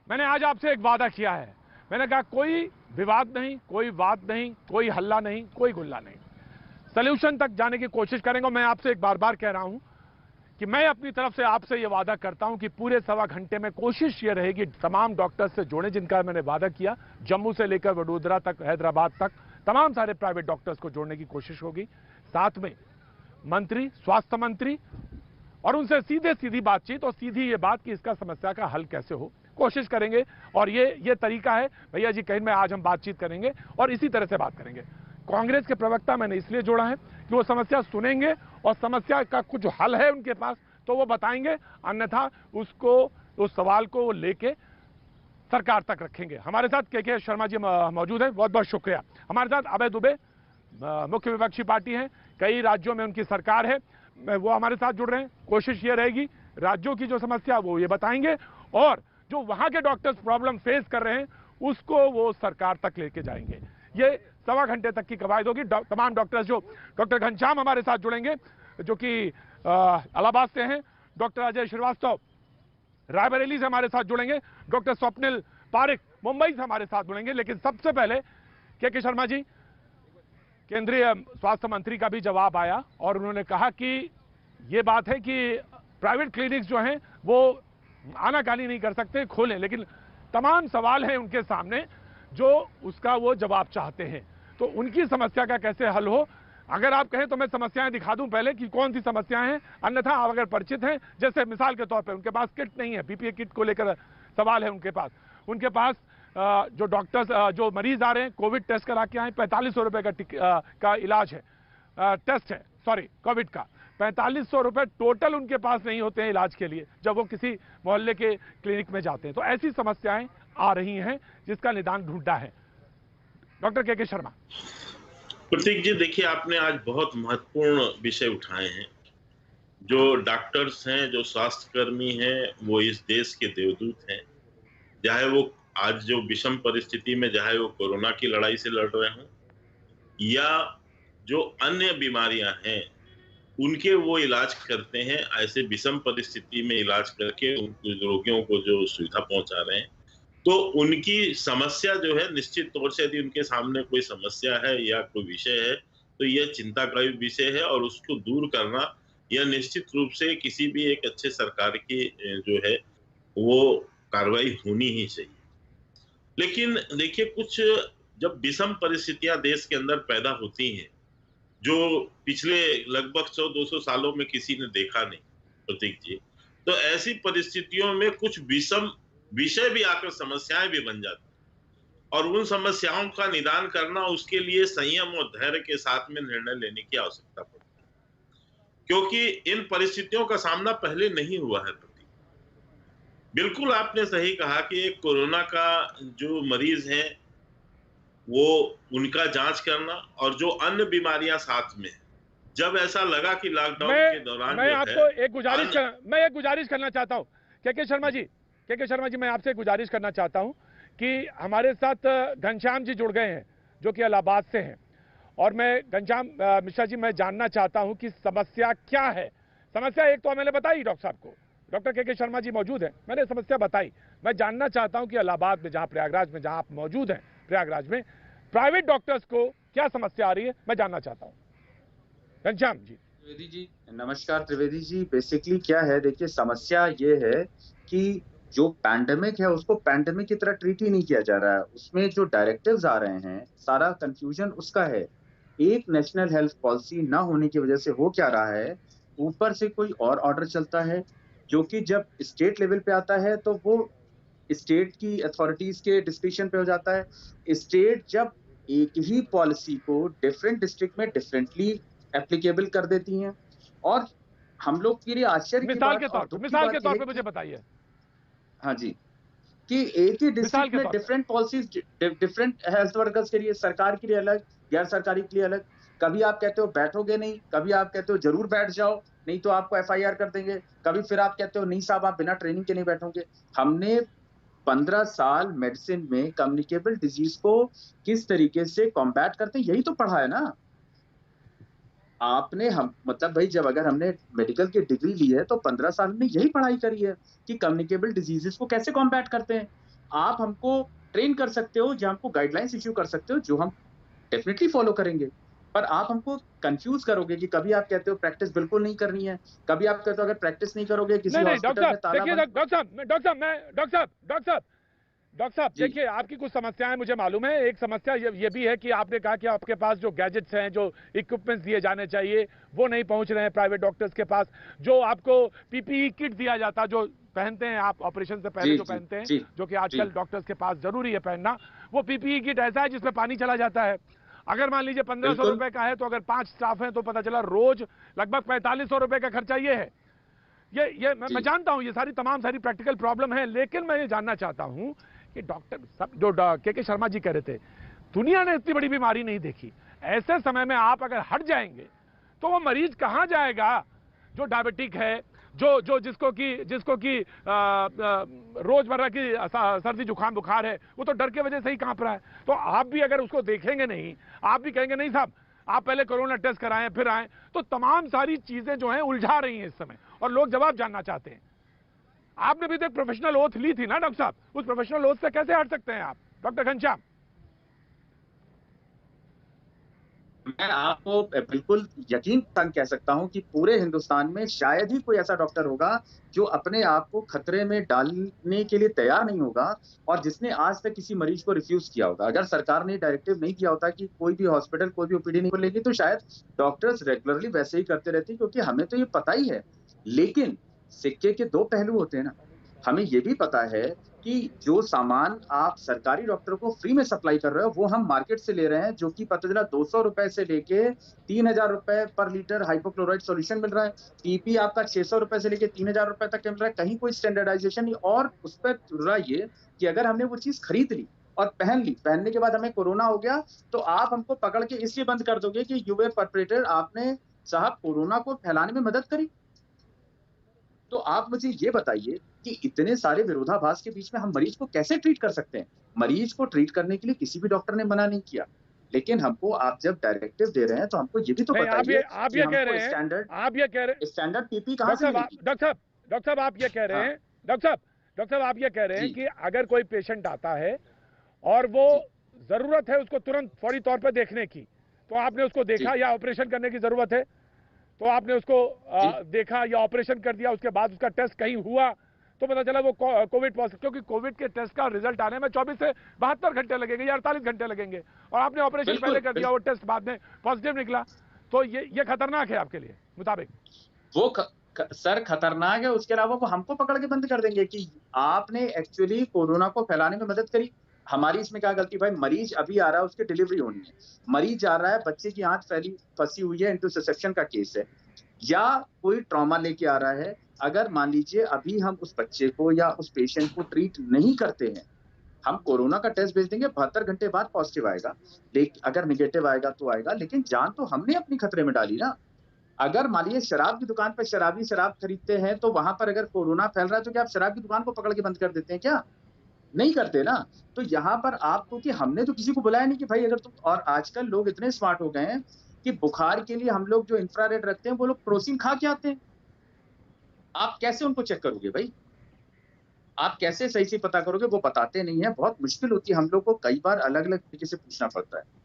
मैंने आज आपसे एक वादा किया है। मैंने कहा कोई विवाद नहीं, कोई बात नहीं, कोई हल्ला नहीं, कोई गुल्ला नहीं, सॉल्यूशन तक जाने की कोशिश करेंगे। मैं आपसे एक बार बार कह रहा हूं कि मैं अपनी तरफ से आपसे यह वादा करता हूं कि पूरे सवा घंटे में कोशिश यह रहेगी तमाम डॉक्टर्स से जोड़े जिनका मैंने वादा किया। जम्मू से लेकर वडोदरा तक, हैदराबाद तक तमाम सारे प्राइवेट डॉक्टर्स को जोड़ने की कोशिश होगी। साथ में मंत्री, स्वास्थ्य मंत्री, और उनसे सीधे सीधी बातचीत और सीधी ये बात कि इसका समस्या का हल कैसे हो, कोशिश करेंगे। और ये तरीका है भैया जी, कहीं में आज हम बातचीत करेंगे और इसी तरह से बात करेंगे। कांग्रेस के प्रवक्ता मैंने इसलिए जोड़ा है कि वो समस्या सुनेंगे और समस्या का कुछ हल है उनके पास तो वो बताएंगे, अन्यथा उसको, उस सवाल को वो लेके सरकार तक रखेंगे। हमारे साथ के शर्मा जी मौजूद है, बहुत बहुत शुक्रिया। हमारे साथ अभय दुबे, मुख्य विपक्षी पार्टी है, कई राज्यों में उनकी सरकार है, वो हमारे साथ जुड़ रहे हैं। कोशिश ये रहेगी राज्यों की जो समस्या वो ये बताएंगे और जो वहां के डॉक्टर्स प्रॉब्लम फेस कर रहे हैं उसको वो सरकार तक लेके जाएंगे। ये सवा घंटे तक की कवायद होगी। तमाम डॉक्टर्स, जो डॉक्टर घनश्याम हमारे साथ जुड़ेंगे जो कि इलाहाबाद से हैं, डॉक्टर अजय श्रीवास्तव रायबरेली से हमारे साथ जुड़ेंगे, डॉक्टर स्वप्निल पारिक मुंबई से हमारे साथ जुड़ेंगे। लेकिन सबसे पहले के शर्मा जी, केंद्रीय स्वास्थ्य मंत्री का भी जवाब आया और उन्होंने कहा कि ये बात है कि प्राइवेट क्लिनिक्स जो हैं वो आनाकानी नहीं कर सकते, खोलें, लेकिन तमाम सवाल हैं उनके सामने जो उसका वो जवाब चाहते हैं। तो उनकी समस्या का कैसे हल हो, अगर आप कहें तो मैं समस्याएं दिखा दूं पहले कि कौन सी समस्याएं हैं, अन्यथा आप अगर परिचित हैं, जैसे मिसाल के तौर पे उनके पास किट नहीं है, पीपीई किट को लेकर सवाल है उनके पास जो डॉक्टर्स, जो मरीज आ रहे हैं कोविड टेस्ट करा के आए, 4500 रुपए का इलाज है, टेस्ट है, सॉरी कोविड का 4500 रुपए टोटल उनके पास नहीं होते हैं इलाज के लिए जब वो किसी मोहल्ले के क्लिनिक में जाते हैं। तो ऐसी समस्याएं आ रही हैं जिसका निदान ढूंढना है। डॉक्टर के शर्मा। प्रतीक जी, देखिए आपने आज बहुत महत्वपूर्ण विषय उठाए हैं। जो डॉक्टर्स हैं, जो स्वास्थ्यकर्मी हैं, वो इस देश के देवदूत हैं। चाहे वो आज जो विषम परिस्थिति में, चाहे वो कोरोना की लड़ाई से लड़ रहे हों या जो अन्य बीमारियां हैं, उनके वो इलाज करते हैं। ऐसे विषम परिस्थिति में इलाज करके उन रोगियों को जो सुविधा पहुंचा रहे हैं, तो उनकी समस्या जो है, निश्चित तौर से यदि उनके सामने कोई समस्या है या कोई विषय है, तो यह चिंता का विषय है और उसको दूर करना यह निश्चित रूप से किसी भी एक अच्छे सरकार की जो है वो कार्रवाई होनी ही चाहिए। लेकिन देखिए, कुछ जब विषम परिस्थितियां देश के अंदर पैदा होती हैं, जो पिछले लगभग 100-200 सालों में किसी ने देखा नहीं, प्रतीक जी, तो ऐसी परिस्थितियों में कुछ विषम विषय भी आकर समस्याएं भी बन जाती हैं और उन समस्याओं का निदान करना, उसके लिए संयम और धैर्य के साथ में निर्णय लेने की आवश्यकता पड़ती है, क्योंकि इन परिस्थितियों का सामना पहले नहीं हुआ है। प्रतीक, बिल्कुल आपने सही कहा कि एक कोरोना का जो मरीज है वो उनका जांच करना और जो अन्य बीमारियां साथ में है, जब ऐसा लगा कि लॉकडाउन के दौरान मैं जो आपको है एक गुजारिश करना चाहता हूं। के शर्मा जी, मैं आपसे गुजारिश करना चाहता हूं कि हमारे साथ घनश्याम जी जुड़ गए हैं जो कि इलाहाबाद से हैं, और मैं घनश्याम मिश्रा जी, मैं जानना चाहता हूं कि समस्या क्या है। समस्या एक तो मैंने बताई डॉक्टर साहब को, डॉक्टर के शर्मा जी मौजूद हैं, मैंने समस्या बताई। मैं जानना चाहता हूं कि इलाहाबाद में, जहां प्रयागराज में, जहां आप मौजूद हैं प्रयागराज में, प्राइवेट डॉक्टर्स को क्या समस्या आ रही है, मैं जानना चाहता हूं। घनश्याम जी। त्रिवेदी जी, नमस्कार। त्रिवेदी जी, बेसिकली क्या है, देखिए समस्या ये है कि जो पैंडेमिक है उसको पैंडेमिक की तरह ट्रीट ही नहीं किया जा रहा है। उसमें जो डायरेक्टिव्स आ रहे हैं, सारा कंफ्यूजन उसका है। एक नेशनल हेल्थ पॉलिसी ना होने की वजह से हो क्या रहा है, ऊपर से कोई और ऑर्डर चलता है जो कि जब स्टेट लेवल पे आता है तो वो स्टेट की अथॉरिटीज के डिस्क्रिप्शन पे हो जाता है। स्टेट जब एक ही पॉलिसी को डिफरेंट डिस्ट्रिक्ट में डिफरेंटली एप्लीकेबल कर देती हैं, और हम लोग के लिए आश्चर्य की बात और दुख की बात तौर यह पे है मुझे बताइए। हाँ जी, कि एक ही मिसाल डिस्ट्रिक्ट के में तौर पे different policies, different health workers के लिए, सरकार के लिए अलग, गैर सरकारी के लिए अलग। कभी आप कहते हो बैठोगे नहीं, कभी आप कहते हो जरूर बैठ जाओ नहीं तो आपको एफआईआर कर देंगे, कभी फिर आप कहते हो नहीं साहब आप बिना ट्रेनिंग के नहीं बैठोगे। हमने 15 साल मेडिसिन में कम्युनिकेबल डिजीज को किस तरीके से कॉम्बैट करते हैं यही तो पढ़ा है ना आपने। हम मतलब भाई, जब अगर हमने मेडिकल की डिग्री ली है तो 15 साल में यही पढ़ाई करी है कि कम्युनिकेबल डिजीजेस को कैसे कॉम्बैट करते हैं। आप हमको ट्रेन कर सकते हो या हमको गाइडलाइंस इश्यू कर सकते हो, जो हम डेफिनेटली फॉलो करेंगे। पर आप हमको कंफ्यूज करोगे कि कभी आप कहते हो प्रैक्टिस बिल्कुल नहीं करनी है, कभी आप कहते हो अगर प्रैक्टिस नहीं करोगे किसी नहीं नहीं डॉक्टर हॉस्पिटल में साहब ताला देखिए, बंद। डॉक्टर साहब जी देखिए, आपकी कुछ समस्याएं मुझे मालूम है। एक समस्या ये भी है कि आपने कहा कि आपके पास जो गैजेट्स हैं, जो इक्विपमेंट्स दिए जाने चाहिए, वो नहीं पहुंच रहे हैं प्राइवेट डॉक्टर्स के पास। जो आपको पीपीई किट दिया जाता, जो पहनते हैं आप ऑपरेशन से पहले जी जो जी पहनते हैं, जी जो कि जी आजकल डॉक्टर्स के पास जरूरी है पहनना, वो पीपीई किट ऐसा है जिसमें पानी चला जाता है। अगर मान लीजिए 1500 बिल्कुल रुपए का है, तो अगर 5 स्टाफ हैं तो पता चला रोज लगभग 4500 रुपए का खर्चा ये है। ये मैं जी। जानता हूं, ये तमाम सारी प्रैक्टिकल प्रॉब्लम है, लेकिन मैं ये जानना चाहता हूं कि डॉक्टर सब जो के शर्मा जी कह रहे थे, दुनिया ने इतनी बड़ी बीमारी नहीं देखी। ऐसे समय में आप अगर हट जाएंगे तो वो मरीज कहां जाएगा जो डायबिटिक है, जो जिसको कि रोजमर्रा की सर्दी जुकाम बुखार है, वो तो डर के वजह से ही कांप रहा है। तो आप भी अगर उसको देखेंगे नहीं, आप भी कहेंगे नहीं साहब आप पहले कोरोना टेस्ट कराएं फिर आएं, तो तमाम सारी चीजें जो हैं उलझा रही हैं इस समय, और लोग जवाब जानना चाहते हैं। आपने भी तो एक प्रोफेशनल ओथ ली थी ना डॉक्टर साहब, उस प्रोफेशनल ओथ से कैसे हट सकते हैं आप डॉक्टर घनश्याम? मैं आपको बिल्कुल यकीन संग कह सकता हूं कि पूरे हिंदुस्तान में शायद ही कोई ऐसा डॉक्टर होगा जो अपने आप को खतरे में डालने के लिए तैयार नहीं होगा और जिसने आज तक किसी मरीज को रिफ्यूज किया होगा। अगर सरकार ने डायरेक्टिव नहीं किया होता कि कोई भी हॉस्पिटल कोई भी ओपीडी नहीं खोलेगी, तो शायद डॉक्टर्स रेगुलरली वैसे ही करते रहते, क्योंकि हमें तो ये पता ही है। लेकिन सिक्के के दो पहलू होते हैं ना। हमें ये भी पता है कि जो सामान आप सरकारी डॉक्टर को फ्री में सप्लाई कर रहे हो, वो हम मार्केट से ले रहे हैं, जो कि पता चला 200 रुपए से लेके 3000 रुपए पर लीटर हाइपोक्लोराइड सॉल्यूशन मिल रहा है। पीपी आपका 600 रुपए से लेके 3000 रुपए तक मिल रहा है। कहीं कोई स्टैंडर्डाइजेशन नहीं। और उस पर जुड़ रहा ये कि अगर हमने वो चीज खरीद ली और पहन ली, पहनने के बाद हमें कोरोना हो गया, तो आप हमको पकड़ के इसलिए बंद कर दोगे कि यू वर परपेट्रेटर, आपने साहब कोरोना को फैलाने में मदद करी। तो आप मुझे ये बताइए कि इतने सारे विरोधाभास के बीच में हम मरीज को कैसे ट्रीट कर सकते हैं? मरीज को ट्रीट करने के लिए किसी भी डॉक्टर ने मना नहीं किया, लेकिन हमको आप जब डायरेक्टिव दे रहे हैं तो हमको ये भी तो नहीं, बताइए आप कि ये कह हमको रहे हैं, स्टैंडर्ड आप ये कह रहे स्टैंडर्ड पीपी कहाँ डॉक्टर से साहब मिलेगी? डॉक्टर साहब आप ये कह रहे हाँ हैं, डॉक्टर साहब आप ये कह रहे हैं जी कि अगर कोई पेशेंट आता है और वो जी जरूरत है उसको तुरंत फौरी तौर पर देखने की, तो आपने उसको देखा, जी या ऑपरेशन करने की जरूरत है तो आपने उसको जी देखा या ऑपरेशन कर दिया, उसके बाद उसका टेस्ट कहीं हुआ तो पता चला वो कोविड पॉजिटिव, क्योंकि कोविड के टेस्ट का रिजल्ट आने में 24 से 72 घंटे लगेंगे या 48 घंटे लगेंगे, और आपने ऑपरेशन बिल्कुल पहले कर दिया, वो टेस्ट बाद में पॉजिटिव निकला, तो ये खतरनाक है आपके लिए मुताबिक? वो सर खतरनाक है। उसके अलावा वो हमको पकड़ के बंद कर देंगे कि आपने एक्चुअली कोरोना को फैलाने में मदद करी। हमारी इसमें क्या गलती भाई? मरीज अभी आ रहा है, उसकी डिलीवरी होनी है, मरीज आ रहा है, बच्चे की आंख फंसी हुई है, इंटरसेप्शन का केस है, या कोई ट्रॉमा लेके आ रहा है। अगर मान लीजिए अभी हम उस बच्चे को या उस पेशेंट को ट्रीट नहीं करते हैं, हम कोरोना का टेस्ट भेज देंगे, 72 घंटे बाद पॉजिटिव आएगा, लेकिन अगर निगेटिव आएगा तो आएगा, लेकिन जान तो हमने अपनी खतरे में डाली ना। अगर मान लीजिए शराब की दुकान पर शराबी शराब खरीदते हैं, तो वहां पर अगर कोरोना फैल रहा है, तो क्या आप शराब की दुकान को पकड़ के बंद कर देते हैं क्या? नहीं करते ना। तो यहाँ पर आपको, कि हमने तो किसी को बुलाया नहीं कि भाई अगर तुम, और आजकल लोग इतने स्मार्ट हो गए हैं कि बुखार के लिए हम लोग जो इंफ्रारेड रखते हैं, वो लोग क्रोसिन खा के आते हैं। आप कैसे उनको चेक करोगे भाई? आप कैसे सही से पता करोगे? वो बताते नहीं है, बहुत मुश्किल होती है। हम लोग को कई बार अलग अलग तरीके से पूछना पड़ता है।